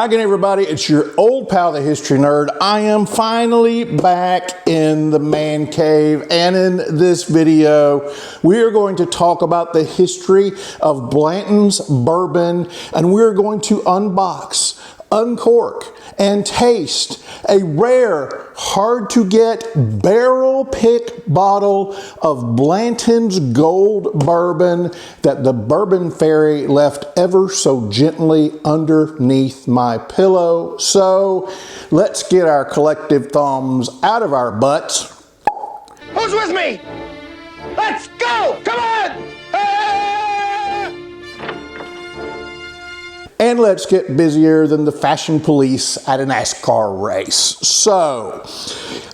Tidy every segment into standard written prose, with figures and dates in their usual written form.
Hi again, everybody. It's your old pal, the History Nerd. I am finally back in the man cave, and in this video, we are going to talk about the history of Blanton's Bourbon, and we're going to unbox, uncork, and taste a rare, hard to get, barrel pick bottle of Blanton's Gold Bourbon that the Bourbon Fairy left ever so gently underneath my pillow. So let's get our collective thumbs out of our butts. Who's with me? Let's go! Come on! And let's get busier than the fashion police at a NASCAR race. So,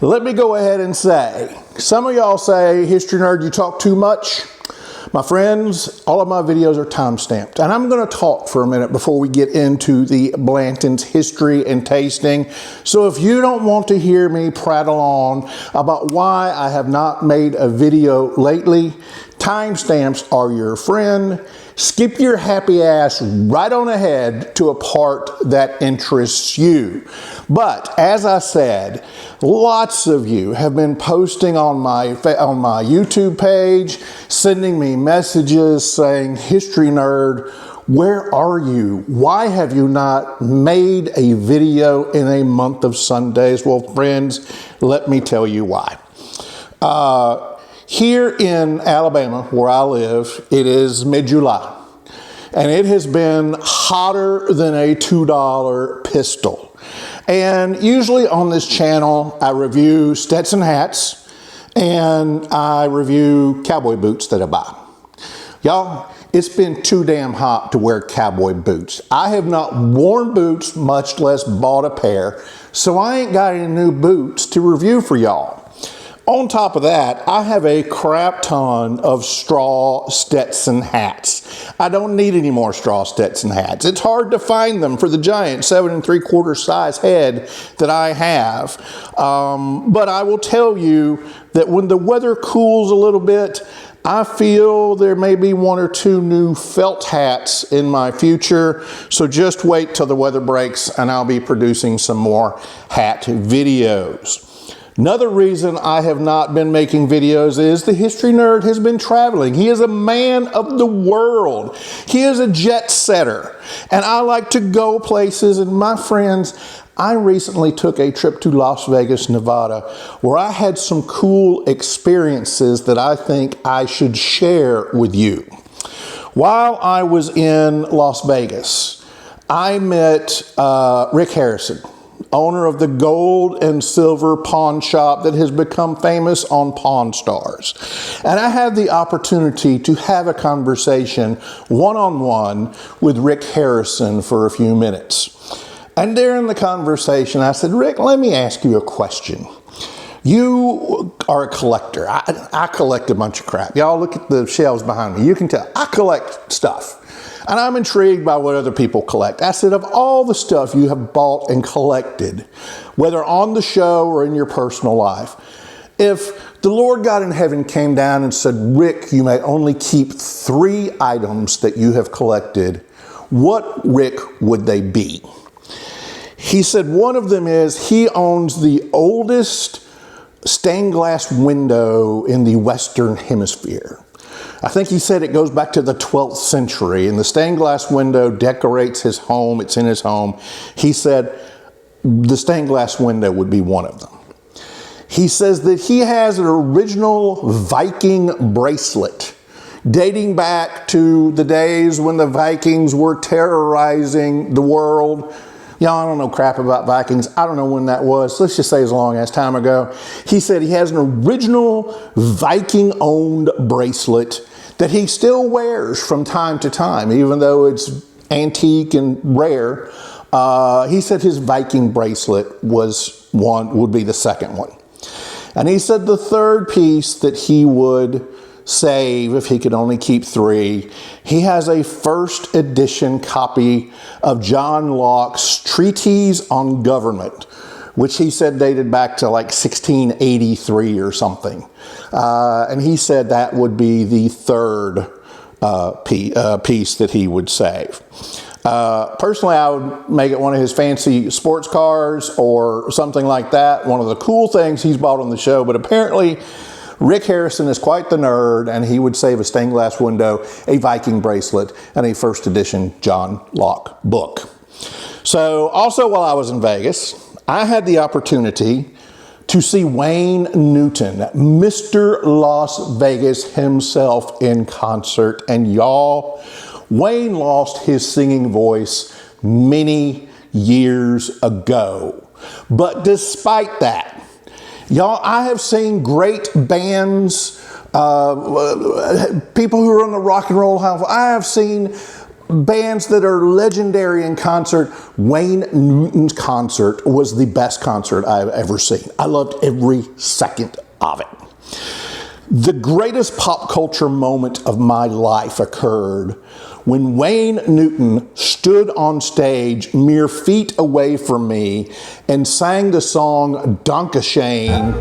let me go ahead and say, some of y'all say, History Nerd, you talk too much. My friends, all of my videos are time-stamped. And I'm going to talk for a minute before we get into the Blanton's history and tasting. So if you don't want to hear me prattle on about why I have not made a video lately, timestamps are your friend. Skip your happy ass right on ahead to a part that interests you. But as I said, lots of you have been posting on my YouTube page, sending me messages saying, History Nerd, where are you? Why have you not made a video in a month of Sundays? Well, friends, let me tell you why. Here in Alabama, where I live, it is mid-July, and it has been hotter than a $2 pistol. And usually on this channel, I review Stetson hats, and I review cowboy boots that I buy. Y'all, it's been too damn hot to wear cowboy boots. I have not worn boots, much less bought a pair, so I ain't got any new boots to review for y'all. On top of that, I have a crap ton of straw Stetson hats. I don't need any more straw Stetson hats. It's hard to find them for the giant 7 3/4 size head that I have. But I will tell you that when the weather cools a little bit, I feel there may be 1 or 2 new felt hats in my future. So just wait till the weather breaks and I'll be producing some more hat videos. Another reason I have not been making videos is the History Nerd has been traveling. He is a man of the world. He is a jet setter. And I like to go places. And my friends, I recently took a trip to Las Vegas, Nevada, where I had some cool experiences that I think I should share with you. While I was in Las Vegas, I met Rick Harrison, owner of the gold and silver pawn shop that has become famous on Pawn Stars. And I had the opportunity to have a conversation one-on-one with Rick Harrison for a few minutes. And during the conversation, I said, Rick, let me ask you a question. You are a collector. I collect a bunch of crap. Y'all look at the shelves behind me. You can tell I collect stuff. And I'm intrigued by what other people collect. I said, of all the stuff you have bought and collected, whether on the show or in your personal life, if the Lord God in heaven came down and said, Rick, you may only keep 3 items that you have collected, what, Rick, would they be? He said one of them is he owns the oldest stained glass window in the Western Hemisphere. I think he said it goes back to the 12th century, and the stained glass window decorates his home. It's in his home. He said the stained glass window would be one of them. He says that he has an original Viking bracelet dating back to the days when the Vikings were terrorizing the world. Y'all, I don't know crap about Vikings. I don't know when that was. Let's just say as long as time ago. He said he has an original Viking-owned bracelet that he still wears from time to time, even though it's antique and rare. He said his Viking bracelet would be the second one. And he said the third piece that he would save if he could only keep 3. He has a first edition copy of John Locke's Treatise on Government, which he said dated back to like 1683 or something. And he said that would be the third piece that he would save. Personally, I would make it one of his fancy sports cars or something like that. One of the cool things he's bought on the show, but apparently Rick Harrison is quite the nerd, and he would save a stained glass window, a Viking bracelet, and a first edition John Locke book. So also while I was in Vegas, I had the opportunity to see Wayne Newton, Mr. Las Vegas himself, in concert. And y'all, Wayne lost his singing voice many years ago. But despite that, y'all, I have seen great bands, people who are on the Rock and Roll Hall of Fame. I have seen bands that are legendary in concert. Wayne Newton's concert was the best concert I've ever seen. I loved every second of it. The greatest pop culture moment of my life occurred when Wayne Newton stood on stage mere feet away from me and sang the song Dankeschön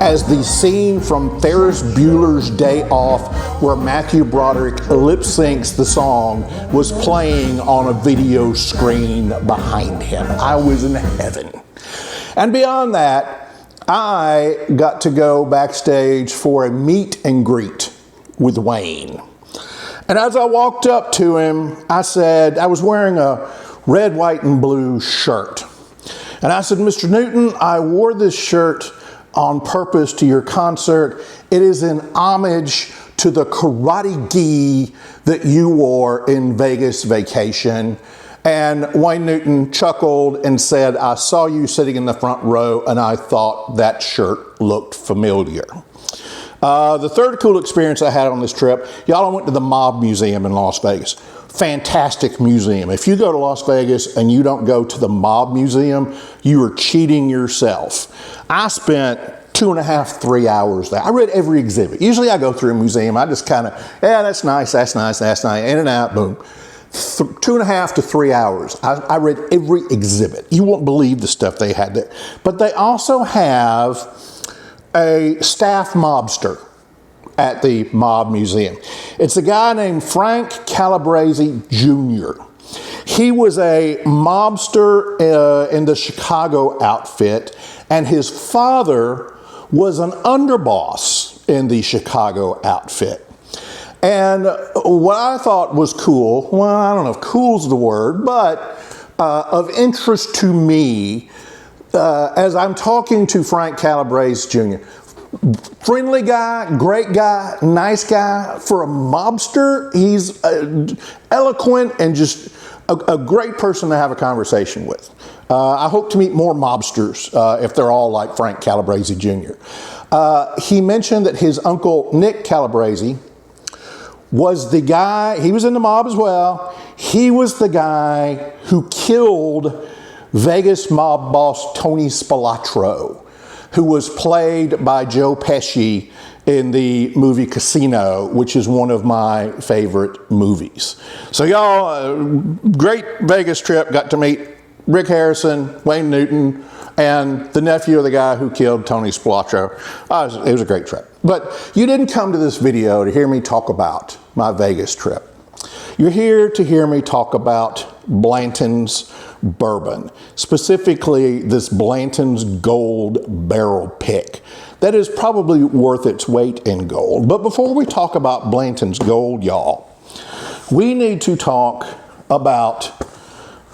as the scene from Ferris Bueller's Day Off, where Matthew Broderick lip syncs the song, was playing on a video screen behind him. I was in heaven. And beyond that, I got to go backstage for a meet and greet with Wayne. And as I walked up to him, I said, I was wearing a red, white, and blue shirt. And I said, Mr. Newton, I wore this shirt on purpose to your concert. It is in homage to the karate gi that you wore in Vegas Vacation. And Wayne Newton chuckled and said, I saw you sitting in the front row and I thought that shirt looked familiar. The third cool experience I had on this trip, y'all, I went to the Mob Museum in Las Vegas. Fantastic museum. If you go to Las Vegas and you don't go to the Mob Museum, you are cheating yourself. I spent 2.5, 3 hours there. I read every exhibit. Usually I go through a museum, I just kind of, yeah, that's nice, that's nice, that's nice, in and out, boom. 2.5 to 3 hours. I read every exhibit. You won't believe the stuff they had there. But they also have a staff mobster at the Mob Museum. It's a guy named Frank Calabrese Jr. He was a mobster in the Chicago outfit, and his father was an underboss in the Chicago outfit. And what I thought was cool, well, I don't know if cool's the word, but of interest to me, as I'm talking to Frank Calabrese Jr., friendly guy, great guy, nice guy. For a mobster, he's eloquent and just a great person to have a conversation with. I hope to meet more mobsters if they're all like Frank Calabrese Jr. He mentioned that his uncle Nick Calabrese was the guy, he was in the mob as well, he was the guy who killed Vegas mob boss Tony Spilotro, who was played by Joe Pesci in the movie Casino, which is one of my favorite movies. So y'all, great Vegas trip, got to meet Rick Harrison, Wayne Newton, and the nephew of the guy who killed Tony Spilotro. It was a great trip. But you didn't come to this video to hear me talk about my Vegas trip. You're here to hear me talk about Blanton's bourbon, specifically this Blanton's Gold Barrel Pick. That is probably worth its weight in gold. But before we talk about Blanton's Gold, y'all, we need to talk about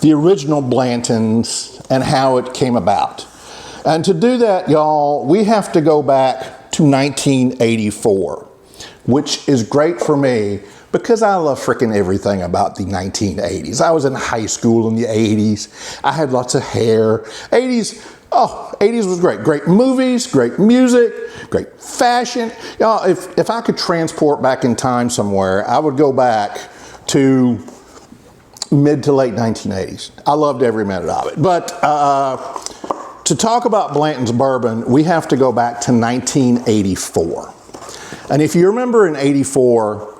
the original Blanton's and how it came about. And to do that, y'all, we have to go back to 1984, which is great for me because I love freaking everything about the 1980s. I was in high school in the 80s. I had lots of hair. 80s was great. Great movies, great music, great fashion. Y'all, if I could transport back in time somewhere, I would go back to mid to late 1980s. I loved every minute of it. But to talk about Blanton's bourbon, we have to go back to 1984. And if you remember in 84,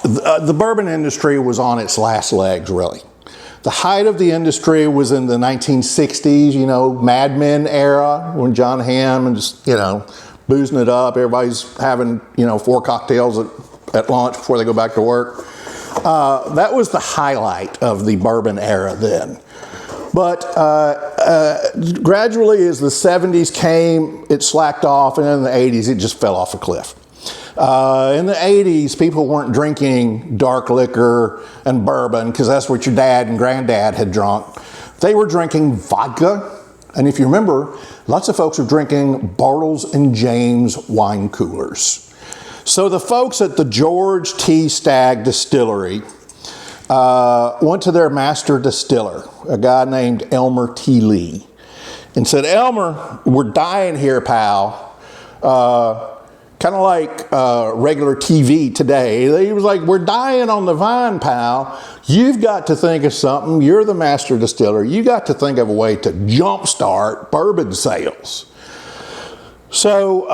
the bourbon industry was on its last legs, really. The height of the industry was in the 1960s, you know, Mad Men era, when John Hamm and just, you know, boozing it up. Everybody's having, you know, 4 cocktails at lunch before they go back to work. That was the highlight of the bourbon era then. But gradually as the 70s came, it slacked off, and in the 80s it just fell off a cliff. In the 80s, people weren't drinking dark liquor and bourbon because that's what your dad and granddad had drunk. They were drinking vodka. And if you remember, lots of folks were drinking Bartles and James wine coolers. So the folks at the George T. Stagg Distillery went to their master distiller, a guy named Elmer T. Lee, and said, Elmer, we're dying here, pal. Kind of like regular TV today. He was like, we're dying on the vine, pal. You've got to think of something. You're the master distiller. You got to think of a way to jumpstart bourbon sales. So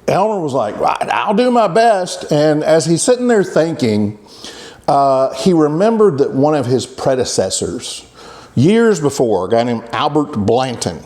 Elmer was like, right, I'll do my best. And as he's sitting there thinking, he remembered that one of his predecessors, years before, a guy named Albert Blanton,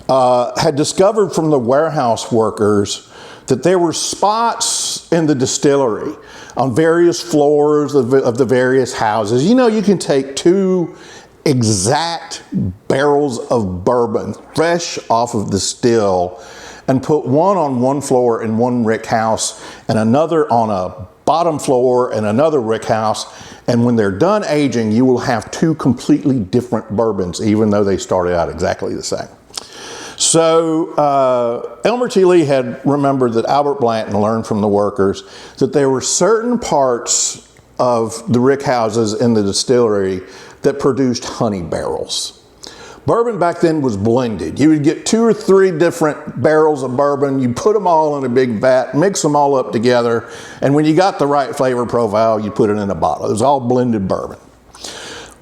had discovered from the warehouse workers that there were spots in the distillery on various floors of the various houses. You know, you can take 2 exact barrels of bourbon fresh off of the still and put one on one floor in one rick house and another on a bottom floor and another rick house. And when they're done aging, you will have 2 completely different bourbons, even though they started out exactly the same. So Elmer T. Lee had remembered that Albert Blanton learned from the workers that there were certain parts of the rick houses in the distillery that produced honey barrels. Bourbon back then was blended. You would get 2 or 3 different barrels of bourbon, you put them all in a big vat, mix them all up together, and when you got the right flavor profile, you put it in a bottle. It was all blended bourbon.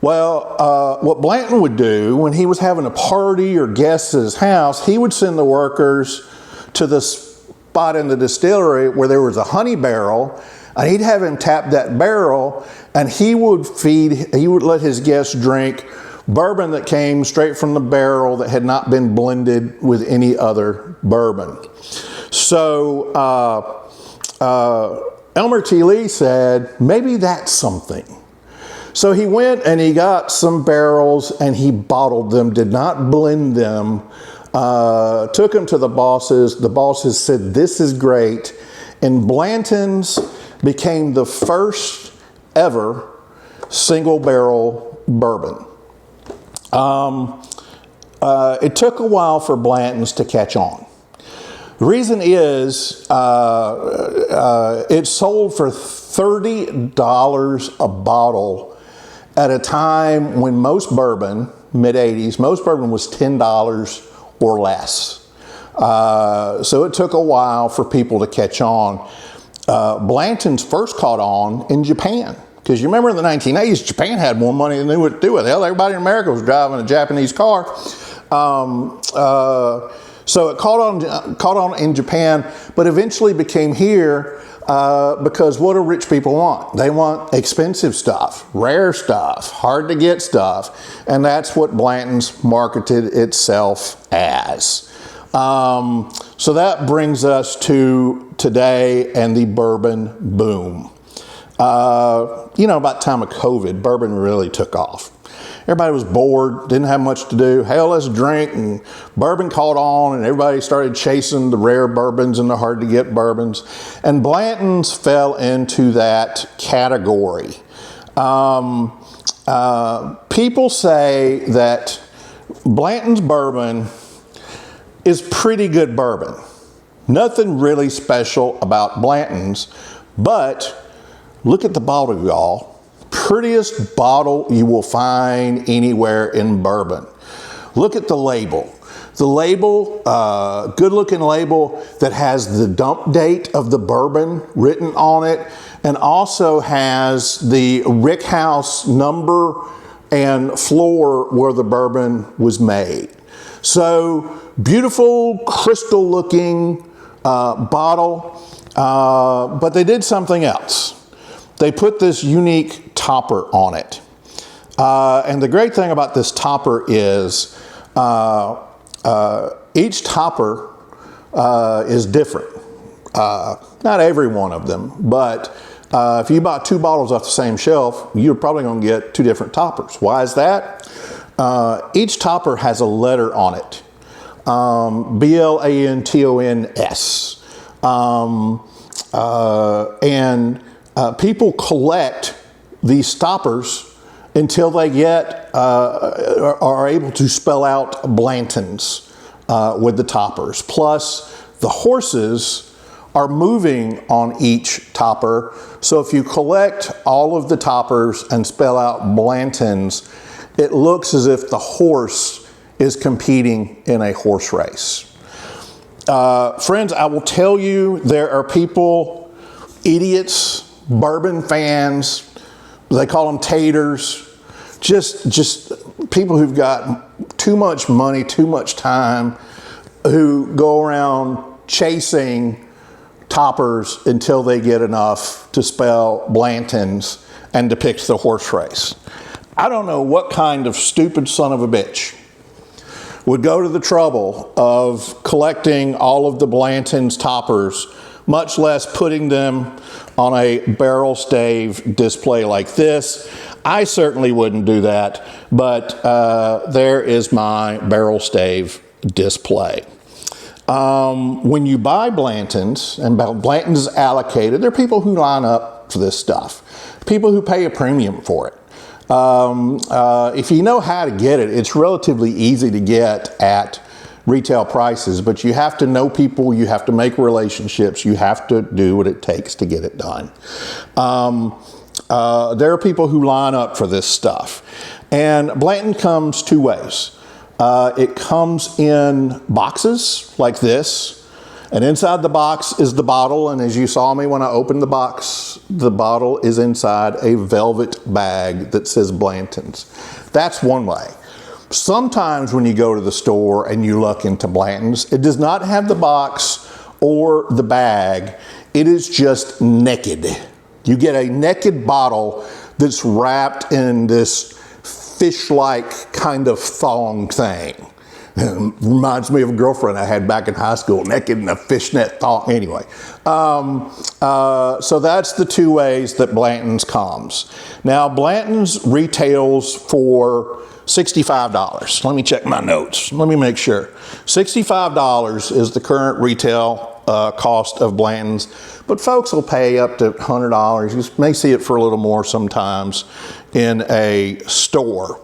Well, what Blanton would do when he was having a party or guests at his house, he would send the workers to the spot in the distillery where there was a honey barrel, and he'd have him tap that barrel, and he would let his guests drink bourbon that came straight from the barrel that had not been blended with any other bourbon. So Elmer T. Lee said, maybe that's something. So he went and he got some barrels and he bottled them, did not blend them, took them to the bosses. The bosses said, this is great. And Blanton's became the first ever single barrel bourbon. It took a while for Blanton's to catch on. The reason is it sold for $30 a bottle at a time when most bourbon, mid-80s, most bourbon was $10 or less. So it took a while for people to catch on. Blanton's first caught on in Japan. Because you remember in the 1980s, Japan had more money than they knew what to do with. Hell, everybody in America was driving a Japanese car. So it caught on in Japan, but eventually became here because what do rich people want? They want expensive stuff, rare stuff, hard to get stuff, and that's what Blanton's marketed itself as. So that brings us to today and the bourbon boom. About the time of COVID, bourbon really took off. Everybody was bored, didn't have much to do. Hell, let's drink, and bourbon caught on, and everybody started chasing the rare bourbons and the hard-to-get bourbons. And Blanton's fell into that category. People say that Blanton's bourbon is pretty good bourbon. Nothing really special about Blanton's, but look at the bottle, y'all. Prettiest bottle you will find anywhere in bourbon. Look at the label. The label, good looking label that has the dump date of the bourbon written on it, and also has the rick house number and floor where the bourbon was made. So beautiful, crystal looking bottle, but they did something else. They put this unique topper on it. And the great thing about this topper is each topper is different. Not every one of them, but if you bought 2 bottles off the same shelf, you're probably going to get 2 different toppers. Why is that? Each topper has a letter on it. B-L-A-N-T-O-N-S. People collect these stoppers until they are able to spell out Blantons with the toppers. Plus, the horses are moving on each topper. So if you collect all of the toppers and spell out Blantons, it looks as if the horse is competing in a horse race. Friends, I will tell you, there are people, idiots, bourbon fans, they call them taters, just people who've got too much money, too much time, who go around chasing toppers until they get enough to spell Blantons and depict the horse race. I don't know what kind of stupid son of a bitch would go to the trouble of collecting all of the Blanton's toppers, much less putting them on a barrel stave display like this. I certainly wouldn't do that, but there is my barrel stave display. When you buy Blanton's, and Blanton's is allocated, there are people who line up for this stuff, people who pay a premium for it. If you know how to get it, it's relatively easy to get at retail prices, but you have to know people, you have to make relationships, you have to do what it takes to get it done. There are people who line up for this stuff. And Blanton comes 2 ways. It comes in boxes like this, and inside the box is the bottle, and as you saw me when I opened the box, the bottle is inside a velvet bag that says Blanton's. That's one way. Sometimes when you go to the store and you look into Blanton's, it does not have the box or the bag. It is just naked. You get a naked bottle that's wrapped in this fish-like kind of thong thing. It reminds me of a girlfriend I had back in high school, naked in a fishnet thong. Anyway, so that's the 2 ways that Blanton's comes. Now, Blanton's retails for $65. Let me check my notes. Let me make sure. $65 is the current retail cost of Blanton's, but folks will pay up to $100. You may see it for a little more sometimes in a store.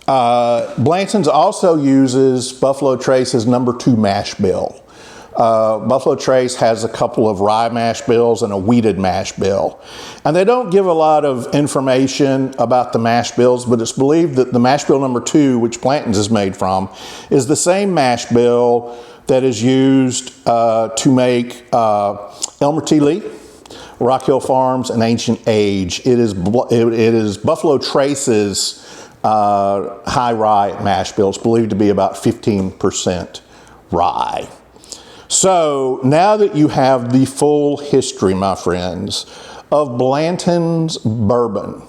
Blanton's also uses Buffalo Trace's number 2 mash bill. Buffalo Trace has a couple of rye mash bills and a wheated mash bill. And they don't give a lot of information about the mash bills, but it's believed that the mash bill number 2, which Blanton's is made from, is the same mash bill that is used to make Elmer T. Lee, Rock Hill Farms, and Ancient Age. It is Buffalo Trace's high rye mash bill. It's believed to be about 15% rye. So now that you have the full history, my friends, of Blanton's bourbon,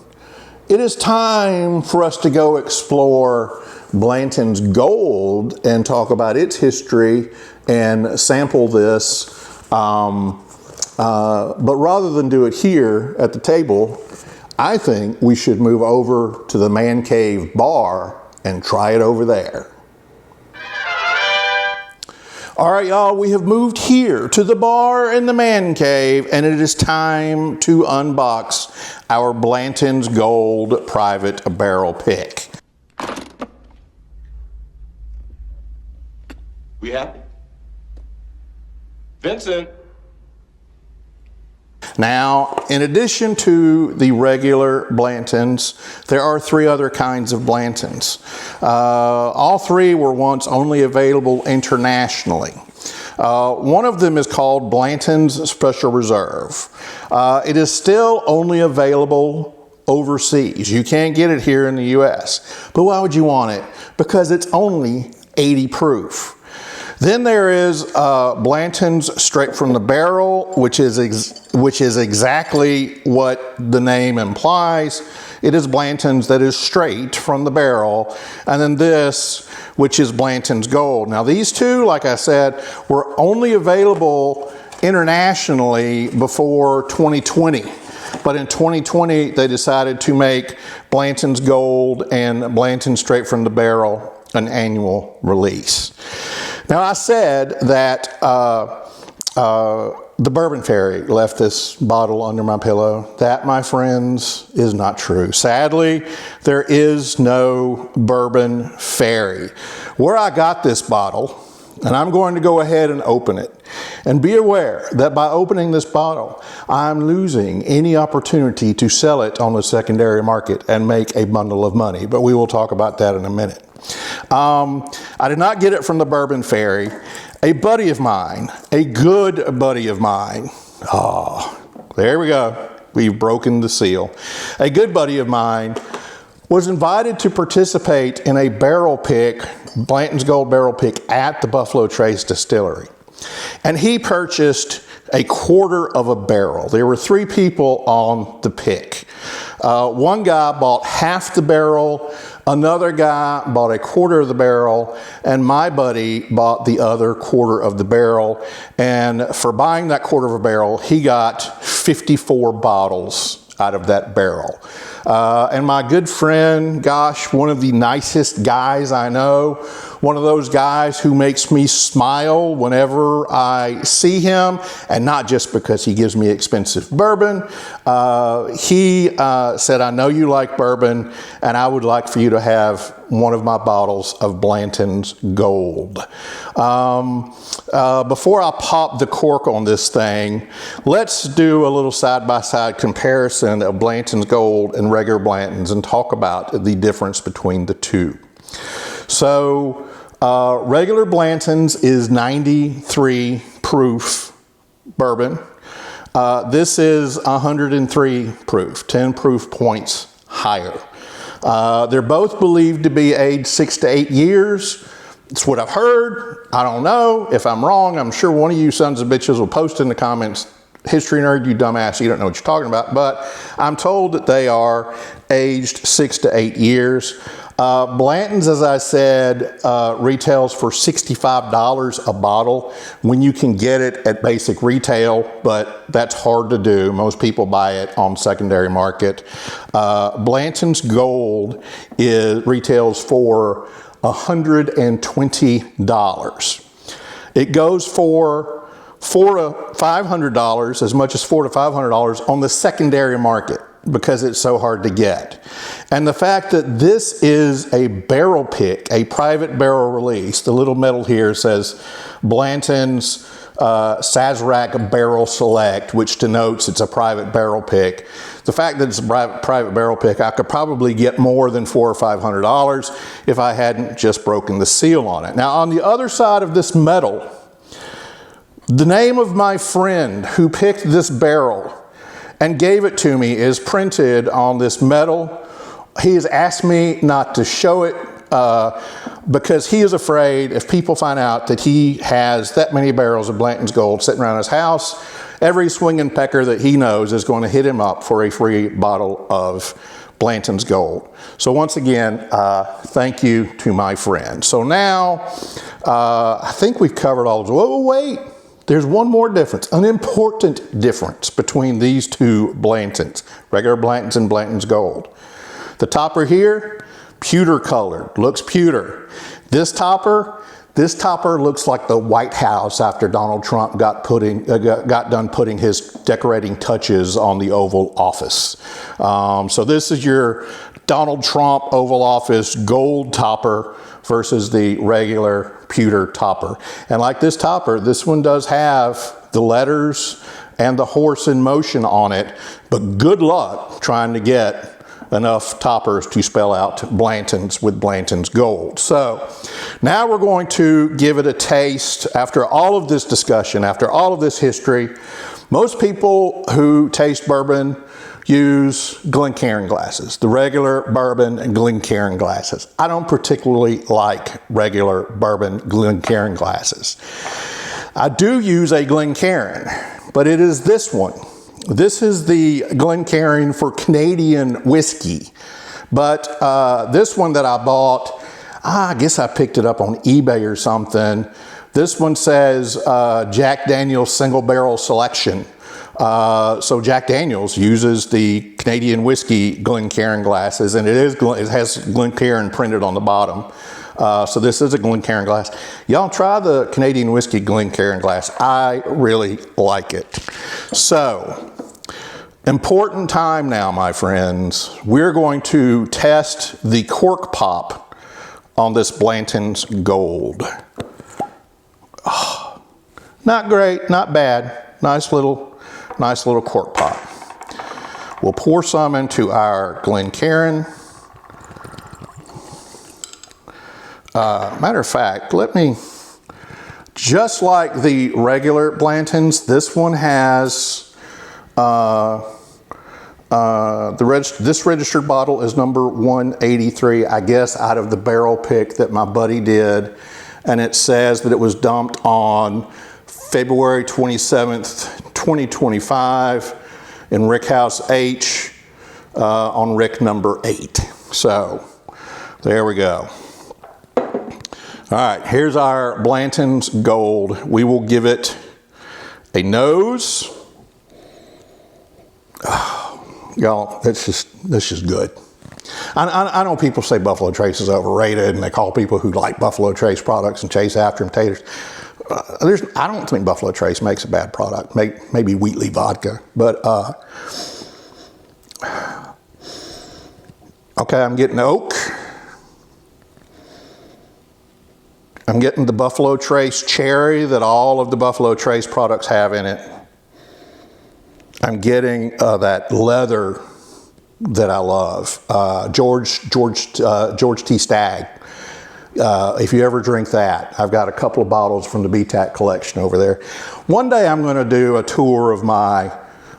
it is time for us to go explore Blanton's Gold and talk about its history and sample this. But rather than do it here at the table, I think we should move over to the Man Cave bar and try it over there. All right, y'all, we have moved here to the bar in the Man Cave, and it is time to unbox our Blanton's Gold Private Barrel Pick. We happy? Vincent? Now, in addition to the regular Blantons, there are 3 other kinds of Blantons. All 3 were once only available internationally. One of them is called Blanton's Special Reserve. It is still only available overseas. You can't get it here in the U.S. But why would you want it? Because it's only 80 proof. Then there is Blanton's straight from the barrel, which is exactly what the name implies. It is Blanton's that is straight from the barrel. And then this, which is Blanton's Gold. Now these two, like I said, were only available internationally before 2020. But in 2020, they decided to make Blanton's Gold and Blanton's Straight from the Barrel an annual release. Now I said that the Bourbon Fairy left this bottle under my pillow. That, my friends, is not true. Sadly, there is no Bourbon Fairy. Where I got this bottle, and I'm going to go ahead and open it. And be aware that by opening this bottle, I'm losing any opportunity to sell it on the secondary market and make a bundle of money. But we will talk about that in a minute. I did not get it from the Bourbon Fairy. A buddy of mine, a good buddy of mine, there we go. We've broken the seal. A good buddy of mine was invited to participate in a barrel pick, Blanton's Gold barrel pick at the Buffalo Trace Distillery. And he purchased a quarter of a barrel. There were 3 people on the pick. One guy bought half the barrel, another guy bought a quarter of the barrel, and my buddy bought the other quarter of the barrel. And for buying that quarter of a barrel, he got 54 bottles out of that barrel. And my good friend, gosh, one of the nicest guys I know, one of those guys who makes me smile whenever I see him, and not just because he gives me expensive bourbon. He said, I know you like bourbon, and I would like for you to have one of my bottles of Blanton's Gold. Before I pop the cork on this thing, let's do a little side-by-side comparison of Blanton's Gold and regular Blanton's and talk about the difference between the two. So regular Blanton's is 93 proof bourbon. This is 103 proof, 10 proof points higher. They're both believed to be aged 6 to 8 years. It's what I've heard. I don't know. If I'm wrong, I'm sure one of you sons of bitches will post in the comments, history nerd, you dumbass, you don't know what you're talking about. But I'm told that they are aged 6 to 8 years. Blanton's, as I said, retails for $65 a bottle when you can get it at basic retail, but that's hard to do. Most people buy it on secondary market. Blanton's Gold retails for $120. It goes for $400 to $500, as much as $400 to $500 on the secondary market, because it's so hard to get. And the fact that this is a barrel pick, a private barrel release, the little metal here says Blanton's Sazerac Barrel Select, which denotes it's a private barrel pick. The fact that it's a private barrel pick, I could probably get more than $400 or $500 if I hadn't just broken the seal on it. Now, on the other side of this metal, the name of my friend who picked this barrel and gave it to me is printed on this metal. He has asked me not to show it because he is afraid if people find out that he has that many barrels of Blanton's Gold sitting around his house, every swinging pecker that he knows is going to hit him up for a free bottle of Blanton's Gold. So once again, thank you to my friend. So now, I think we've covered all of them. Whoa, wait. There's one more difference, an important difference between these two Blantons, regular Blanton's and Blanton's Gold. The topper here, pewter colored, looks pewter. This topper looks like the White House after Donald Trump got done putting his decorating touches on the Oval Office. So this is your Donald Trump Oval Office gold topper versus the regular pewter topper. And like this topper, this one does have the letters and the horse in motion on it, but good luck trying to get enough toppers to spell out Blanton's with Blanton's Gold. So now we're going to give it a taste. After all of this discussion, after all of this history, most people who taste bourbon use Glencairn glasses, the regular bourbon and Glencairn glasses. I don't particularly like regular bourbon Glencairn glasses. I do use a Glencairn, but it is this one. This is the Glencairn for Canadian whiskey. But this one that I bought, I guess I picked it up on eBay or something. This one says Jack Daniel's Single Barrel Selection. So Jack Daniel's uses the Canadian whiskey Glencairn glasses, and it has Glencairn printed on the bottom. So this is a Glencairn glass. Y'all try the Canadian whiskey Glencairn glass. I really like it. So, important time now, my friends. We're going to test the cork pop on this Blanton's Gold. Oh, not great, not bad. Nice little cork pop. We'll pour some into our Glencairn. Matter of fact, let me, just like the regular Blantons, this one has, this registered bottle is number 183, I guess, out of the barrel pick that my buddy did. And it says that it was dumped on February 27th, 2025 in Rick House H on Rick number 8. So there we go. All right, here's our Blanton's Gold. We will give it a nose. Oh, y'all, that's just good. I know people say Buffalo Trace is overrated, and they call people who like Buffalo Trace products and chase after them taters. I don't think Buffalo Trace makes a bad product. Maybe Wheatley vodka, but okay, I'm getting oak. I'm getting the Buffalo Trace cherry that all of the Buffalo Trace products have in it. I'm getting that leather that I love. George T. Stagg. If you ever drink that, I've got a couple of bottles from the BTAC collection over there. One day I'm going to do a tour of my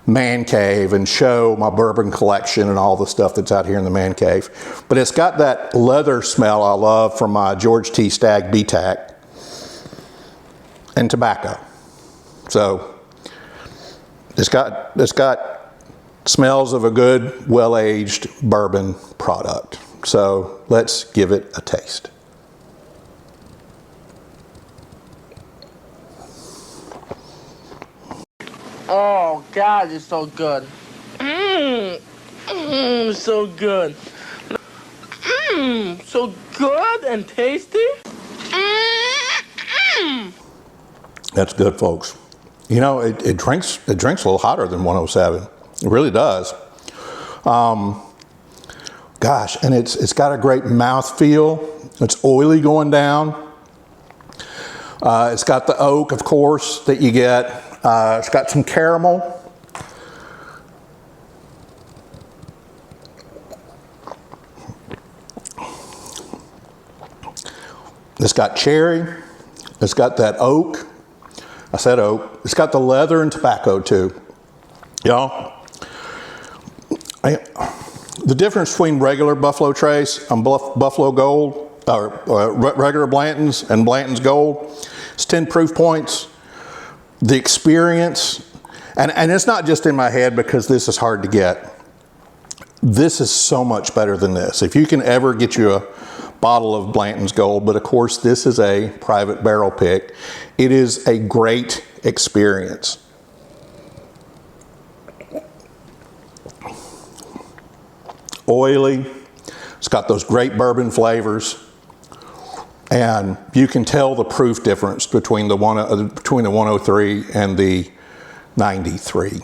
man cave and show my bourbon collection and all the stuff that's out here in the man cave. But it's got that leather smell I love from my George T. Stagg BTAC and tobacco. So it's got smells of a good, well-aged bourbon product. So let's give it a taste. Oh God, it's so good. So good. So good and tasty. That's good, folks. You know, it drinks a little hotter than 107. It really does. Gosh, and it's got a great mouth feel. It's oily going down. It's got the oak, of course, that you get. It's got some caramel. It's got cherry. It's got that oak. I said oak. It's got the leather and tobacco too. Y'all, the difference between regular Buffalo Trace and Buffalo Gold, or regular Blanton's and Blanton's Gold, is 10 proof points. The experience, and it's not just in my head because this is hard to get. This is so much better than this. If you can ever get you a bottle of Blanton's Gold, but of course this is a private barrel pick, it is a great experience. Oily, it's got those great bourbon flavors. And you can tell the proof difference between the 103 and the 93.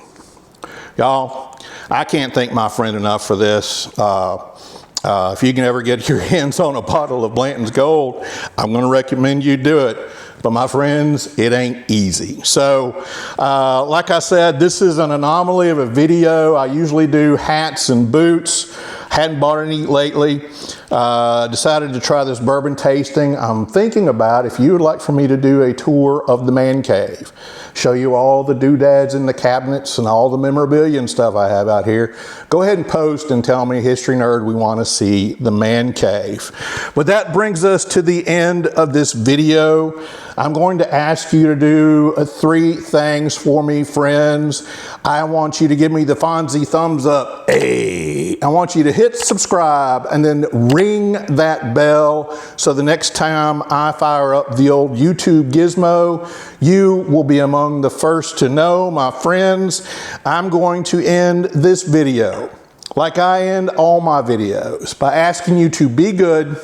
Y'all, I can't thank my friend enough for this. If you can ever get your hands on a bottle of Blanton's Gold, I'm going to recommend you do it. But my friends, it ain't easy. So, like I said, this is an anomaly of a video. I usually do hats and boots. Hadn't bought any lately. Decided to try this bourbon tasting. I'm thinking about if you would like for me to do a tour of the man cave, show you all the doodads in the cabinets and all the memorabilia and stuff I have out here, go ahead and post and tell me, History Nerd, we want to see the man cave. But that brings us to the end of this video. I'm going to ask you to do 3 things for me, friends. I want you to give me the Fonzie thumbs up. Hey. I want you to hit subscribe and then ring that bell so the next time I fire up the old YouTube gizmo, you will be among the first to know. My friends, I'm going to end this video like I end all my videos by asking you to be good,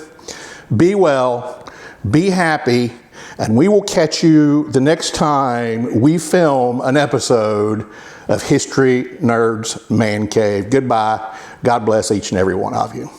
be well, be happy, and we will catch you the next time we film an episode of History Nerds Man Cave. Goodbye. God bless each and every one of you.